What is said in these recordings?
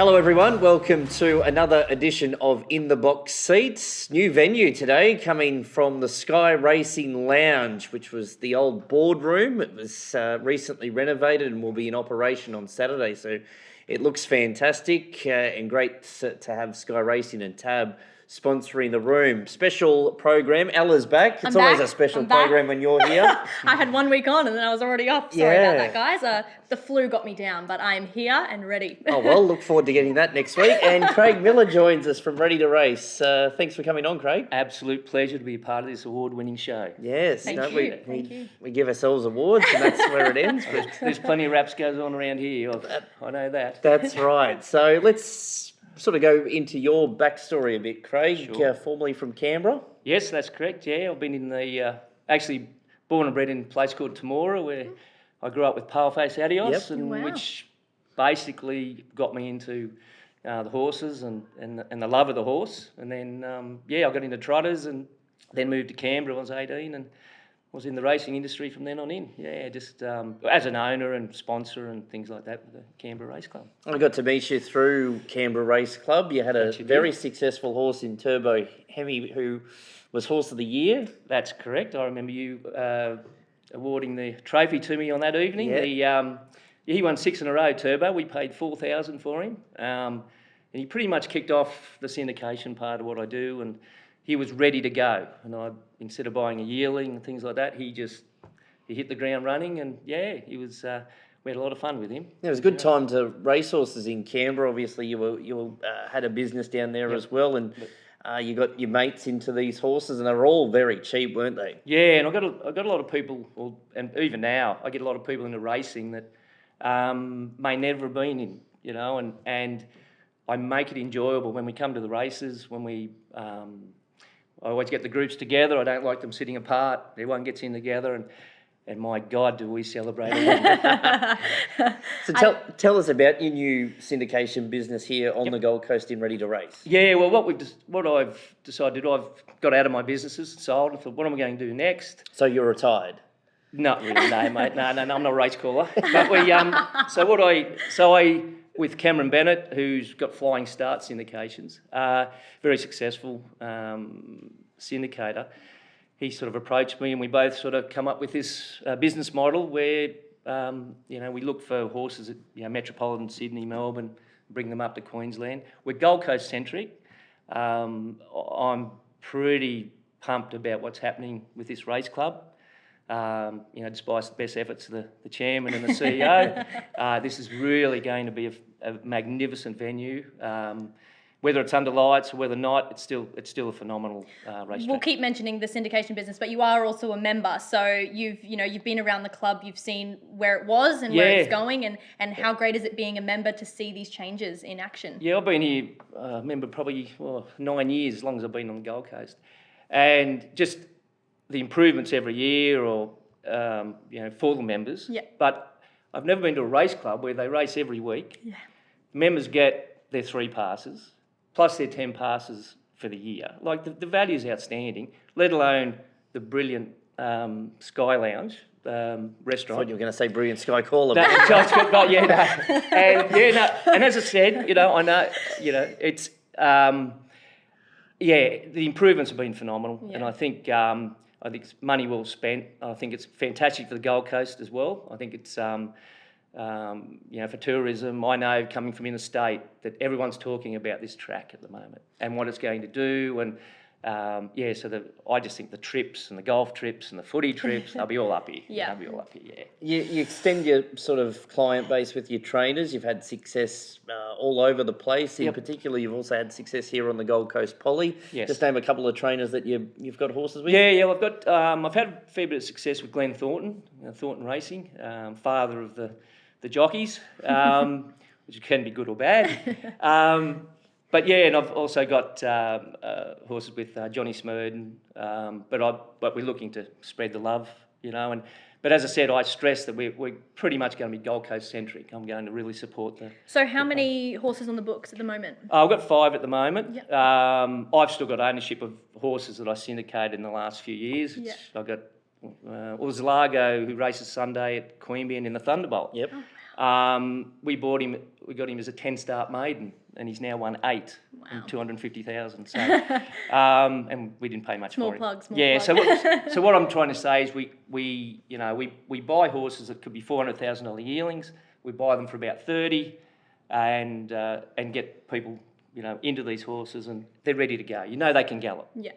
Hello everyone, welcome to another edition of In the Box Seats. New venue today coming from the Sky Racing Lounge, which was the old boardroom. It was recently renovated and will be in operation on Saturday, so it looks fantastic and great to have Sky Racing and Tab sponsoring the room. Special program. Ella's back. It's always a special program when you're here. I had 1 week on and then I was already off. Sorry about that, guys. The flu got me down, but I'm here and ready. Oh, well, look forward to getting that next week. And Craig Miller joins us from Ready to Race. Thanks for coming on, Craig. Absolute pleasure to be a part of this award-winning show. Yes. Thank you. We give ourselves awards and that's where it ends. But There's plenty of raps goes on around here. I know that. that's right. So let's sort of go into your backstory a bit, Craig. Sure. Formerly from Canberra. Yes, that's correct. Yeah, I've been in the actually born and bred in a place called Temora, where I grew up with paleface adios, Yep. and Wow. which basically got me into the horses and the love of the horse. And then I got into trotters and then moved to Canberra when I was 18 and was in the racing industry from then on in. Yeah, just as an owner and sponsor and things like that with the Canberra Race Club. I got to meet you through Canberra Race Club. You had a very successful horse in Turbo Hemi who was Horse of the Year. That's correct. I remember you awarding the trophy to me on that evening. Yeah. He won 6 in a row, Turbo. We paid $4,000 for him. And he pretty much kicked off the syndication part of what I do, and he was ready to go. And instead of buying a yearling and things like that, he hit the ground running, and we had a lot of fun with him. It was a good time to race horses in Canberra. Obviously, you had a business down there as well, and you got your mates into these horses, and they were all very cheap, weren't they? Yeah, and I got a lot of people, and even now I get a lot of people into racing that may never have been in, and I make it enjoyable when we come to the races. When I always get the groups together. I don't like them sitting apart. Everyone gets in together, and my God, do we celebrate it. So tell us about your new syndication business here on the Gold Coast in Ready to Race. Yeah, well, what I've decided, I've got out of my businesses, sold. I thought, what am I going to do next? So you're retired? Not really, no, mate. No, I'm not a race caller. But I with Cameron Bennett, who's got Flying Start syndications, very successful syndicator. He sort of approached me, and we both sort of come up with this business model where we look for horses at metropolitan Sydney, Melbourne, bring them up to Queensland. We're Gold Coast centric. I'm pretty pumped about what's happening with this race club. Despite the best efforts of the chairman and the CEO, this is really going to be a magnificent venue. Whether it's under lights or whether not, it's still a phenomenal racetrack. We'll keep mentioning the syndication business, but you are also a member, so you've been around the club, you've seen where it was and where it's going, and how great is it being a member to see these changes in action? Yeah, I've been here, member probably 9 years, as long as I've been on the Gold Coast, and just the improvements every year, or for the members. Yeah. But I've never been to a race club where they race every week. Yeah. Members get their 3 passes, plus their 10 passes for the year. Like the value is outstanding, let alone the brilliant Sky Lounge restaurant. I thought you were going to say brilliant Sky Caller. And as I said, I know, it's the improvements have been phenomenal, and I think it's money well spent. I think it's fantastic for the Gold Coast as well. I think it's for tourism. I know, coming from interstate, that everyone's talking about this track at the moment and what it's going to do. And I just think the trips and the golf trips and the footy trips, they'll be all up here. Yeah. They'll be all up here, yeah. You extend your sort of client base with your trainers. You've had success all over the place. In particular, you've also had success here on the Gold Coast Poly. Yes. Just name a couple of trainers that you've got horses with. Yeah. I've had a fair bit of success with Glenn Thornton, Thornton Racing, father of the jockeys, which can be good or bad. And I've also got horses with Johnny Smurden, but we're looking to spread the love, But as I said, I stress that we're pretty much going to be Gold Coast centric. I'm going to really support the. So how many horses on the books at the moment? I've got 5 at the moment. Yep. I've still got ownership of horses that I syndicated in the last few years. Yep. I've got Uzlago, who races Sunday at Queanbeyan in the Thunderbolt. Yep. We got him as a 10-start maiden, and he's now won 8 and 250,000. So, and we didn't pay much for him. Small plug. So what I'm trying to say is we buy horses that could be $400,000 yearlings. We buy them for about 30, and get people into these horses, and they're ready to go. They can gallop. Yeah.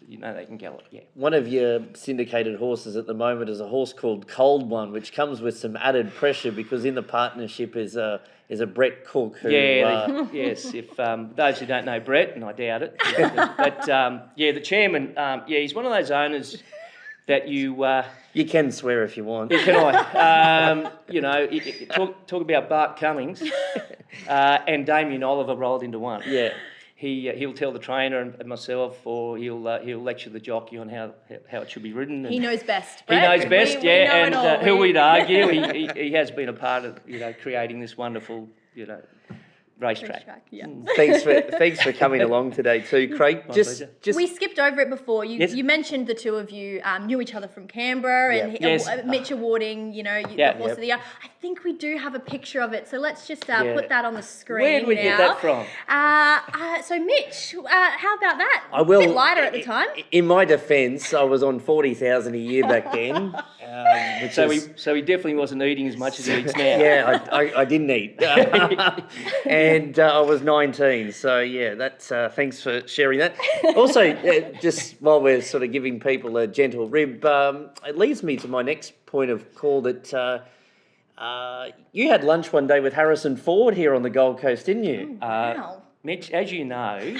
They can gallop, yeah. One of your syndicated horses at the moment is a horse called Cold One, which comes with some added pressure because in the partnership is a Brett Cook. Who, yes. If those who don't know Brett, and I doubt it, but the chairman, he's one of those owners that you can swear if you want. Yeah, can I? Talk about Bart Cummings and Damien Oliver rolled into one. Yeah. He'll tell the trainer and myself, or he'll lecture the jockey on how it should be ridden. He knows best. Brett. He knows best, we know who we'd argue he has been a part of creating this wonderful racetrack. Yeah. Thanks for coming along today too, Craig. Just we skipped over it before. You mentioned the two of you knew each other from Canberra, and Mitch awarding the horse of the year. I think we do have a picture of it, so let's just put that on the screen. Where did we get that from? So Mitch, how about that? I will. A bit lighter at the time. In my defence, I was on 40,000 a year back then. So he definitely wasn't eating as much as he eats now. Yeah, I didn't eat. And I was 19, so yeah, that's thanks for sharing that. Also, just while we're sort of giving people a gentle rib, it leads me to my next point of call that you had lunch one day with Harrison Ford here on the Gold Coast, didn't you? Wow. Mitch, as you know,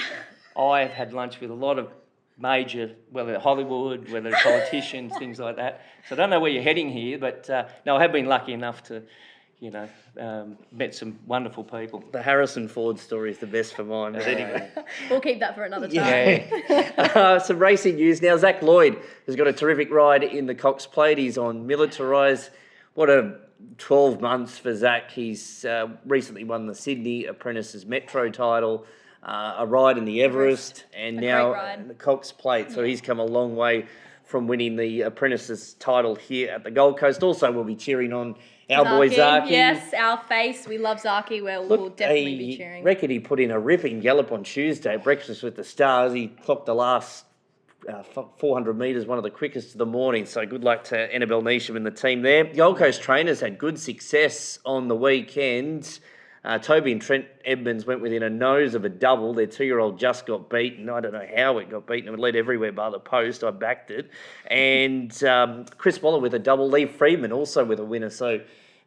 I have had lunch with a lot of major, whether Hollywood, whether politicians, things like that. So I don't know where you're heading here, but no, I have been lucky enough to met some wonderful people. The Harrison Ford story is the best for mine. But anyway, we'll keep that for another time. Yeah. Some racing news now. Zach Lloyd has got a terrific ride in the Cox Plate. He's on Militarise. What a 12 months for Zach. He's recently won the Sydney Apprentices Metro title, a ride in the Everest, and now the Cox Plate. So he's come a long way from winning the Apprentices title here at the Gold Coast. Also, we'll be cheering on our boy Zaki. Yes, our face. We love Zaki. We'll definitely be cheering. I reckon he put in a ripping gallop on Tuesday, Breakfast with the Stars. He clocked the last 400 metres, one of the quickest of the morning. So good luck to Annabelle Neesham and the team there. Gold Coast trainers had good success on the weekend. Toby and Trent Edmonds went within a nose of a double. Their 2-year-old just got beaten. I don't know how it got beaten. It led everywhere by the post. I backed it. And Chris Waller with a double. Lee Freeman also with a winner. So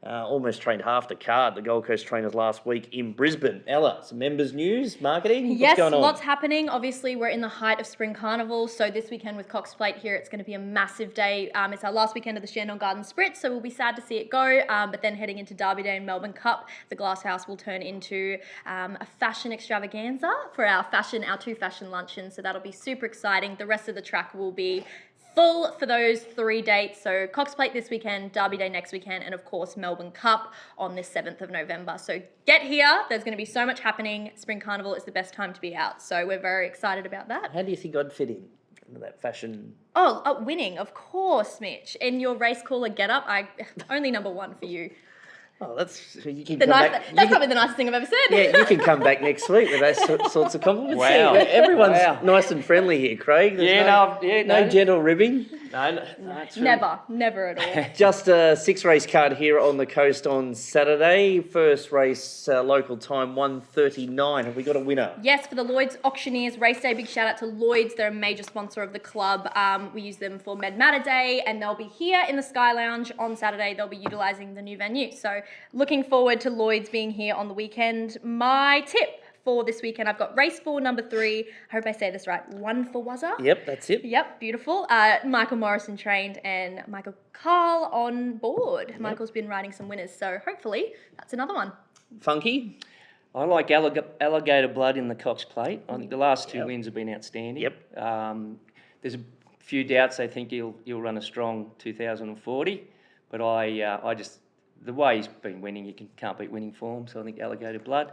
almost trained half the card, the Gold Coast trainers last week in Brisbane. Ella, some members news, marketing? Yes, what's going on? Lots happening. Obviously, we're in the height of Spring Carnival. So this weekend with Cox Plate here, it's going to be a massive day. It's our last weekend of the Shandong Garden Spritz, so we'll be sad to see it go. But then heading into Derby Day and Melbourne Cup, the Glass House will turn into a fashion extravaganza for our two fashion luncheons. So that'll be super exciting. The rest of the track will be full for those 3 dates. So Cox Plate this weekend, Derby Day next weekend, and of course Melbourne Cup on this 7th of November. So get here. There's going to be so much happening. Spring Carnival is the best time to be out. So we're very excited about that. How do you think I'd fit in into that fashion? Winning, of course, Mitch. In your race caller getup, only number one for you. Oh, that's you can that's probably the nicest thing I've ever said. Yeah, you can come back next week with those sorts of compliments. Wow. Everyone's nice and friendly here, Craig. There's no gentle ribbing. No, Never at all. Just a 6-race card here on the coast on Saturday. First race, local time 1:39. Have we got a winner? Yes, for the Lloyd's Auctioneers Race Day. Big shout out to Lloyd's. They're a major sponsor of the club. We use them for Med Matter Day, and they'll be here in the Sky Lounge on Saturday. They'll be utilising the new venue. So looking forward to Lloyd's being here on the weekend. My tip for this weekend, I've got race 4, number 3. I hope I say this right. One for Wazza. Yep, that's it. Yep, beautiful. Michael Morrison trained and Michael Carl on board. Yep. Michael's been riding some winners, so hopefully that's another one. Funky? I like Alligator Blood in the Cox Plate. I think the last 2 wins have been outstanding. Yep. There's a few doubts. I think he'll run a strong 2040, but I just the way he's been winning, you can't beat winning form. So I think Alligator Blood.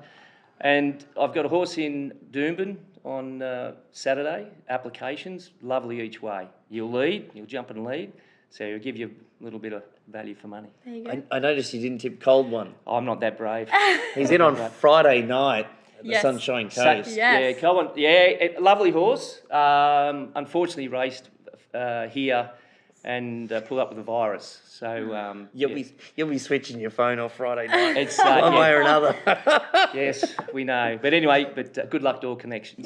And I've got a horse in Doomben on Saturday, applications, lovely each way. You'll lead, you'll jump and lead. So it'll give you a little bit of value for money. There you go. I noticed you didn't tip cold one. I'm not that brave. He's in on Friday night at the Yes. Sunshine So- Coast. Yes. Yeah, Colin. Yeah, lovely horse. Unfortunately, raced here and pulled up with a virus. So You'll be switching your phone off Friday night. it's one way or another. yes, we know. But anyway, good luck to all connections.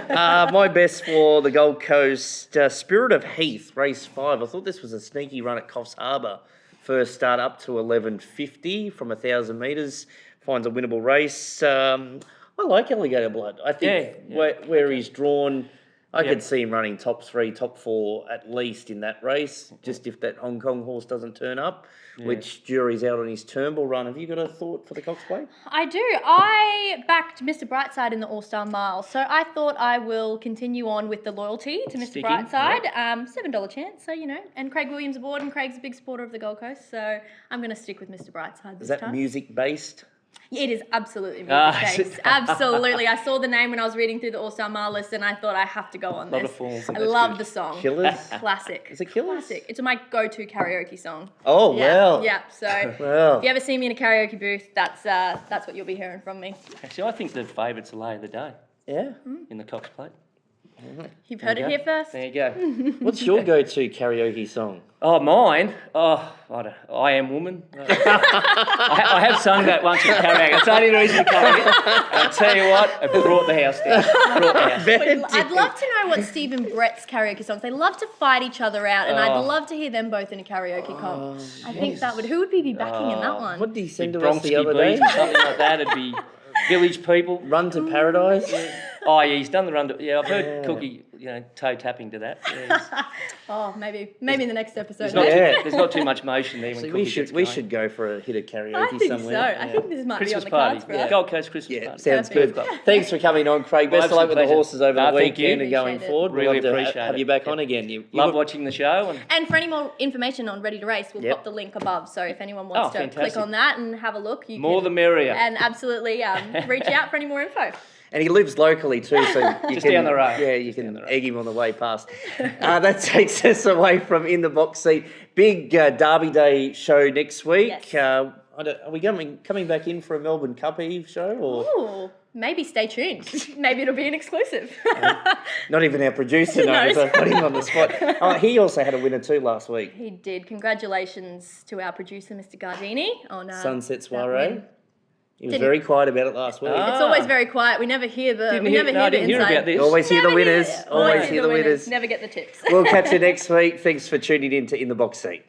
My best for the Gold Coast, Spirit of Heath, race 5. I thought this was a sneaky run at Coffs Harbour. First start up to 11.50 from 1,000 metres. Finds a winnable race. I like Alligator Blood. I think where he's drawn, I could see him running top 3, top 4 at least in that race. Just if that Hong Kong horse doesn't turn up, which jury's out on his Turnbull run. Have you got a thought for the Cox Plate? I do. I backed Mr. Brightside in the All-Star Mile, so I thought I will continue on with the loyalty to Mr. Sticking, Brightside. $7 chance, so and Craig Williams aboard, and Craig's a big supporter of the Gold Coast, so I'm going to stick with Mr. Brightside this Is that time. music based? It is absolutely Ah, music-based. Absolutely. I saw the name when I was reading through the All-Star Mile list, and I thought I have to go on Lot this. of form. I That's love good. the song. Killers? Classic. Is it Killers? Classic. It's my go-to karaoke song. Oh, Yeah. well. Yeah. So Well. if you ever see me in a karaoke booth, that's what you'll be hearing from me. Actually, I think the favourite's the lay of the day Yeah. in the Cox Plate. You've heard There it you here go. first. There you go. What's your go-to karaoke song? Oh, mine? Oh, I Am Woman. I have sung that once at karaoke. It's the only reason to come here. I'll tell you what, it brought the house down. I'd love to know what Steve and Brett's karaoke songs. They love to fight each other out, and I'd love to hear them both in a karaoke comp. I think that would. Who would we be backing in that one? What did he send to Bronx us the other day? Beat or something like that. It'd be Village People. Run to Paradise? Oh, yeah, he's done the run. I've heard Cookie, toe tapping to that. Yeah, he's- Oh, maybe in the next episode. there's, not maybe. too, there's not too much motion there when See, Cookie we gets should going. go for a hit of karaoke I think somewhere. so. I think this might Christmas be on the party. cards for us. Gold Coast Christmas Yeah, party. sounds Perfect. good. Thanks for coming on, Craig. Best of luck with the Absolute horses over pleasure. the Thank you. weekend and going Appreciate it. forward. We'd Really love to appreciate have it. you back Yeah. on again. You Love look- watching the show. And for any more information on Ready to Race, we'll Yep. pop the link above. So if anyone wants to click fantastic. on that and have a look, you More can. the merrier. And absolutely reach out for any more info. And he lives locally too, so you Just can, down the road. Yeah, you Just down can the road. egg him on the way past. That takes us away from In the Box Seat. Big Derby Day show next week. Yes. Are we coming back in for a Melbourne Cup Eve show? Or Ooh, maybe stay tuned. Maybe it'll be an exclusive. not even our producer knows. I put him on the spot. He also had a winner too last week. He did. Congratulations to our producer, Mr. Gardini, on Sunset that Soiree. win. He was Didn't- very quiet about it last week. It's always very quiet. We never hear the. Didn't we hear- never no, I hear the didn't hear inside. about this. You always hear the winners. Always hear the winners. Never get the tips. We'll catch you next week. Thanks for tuning in to In the Box Seat.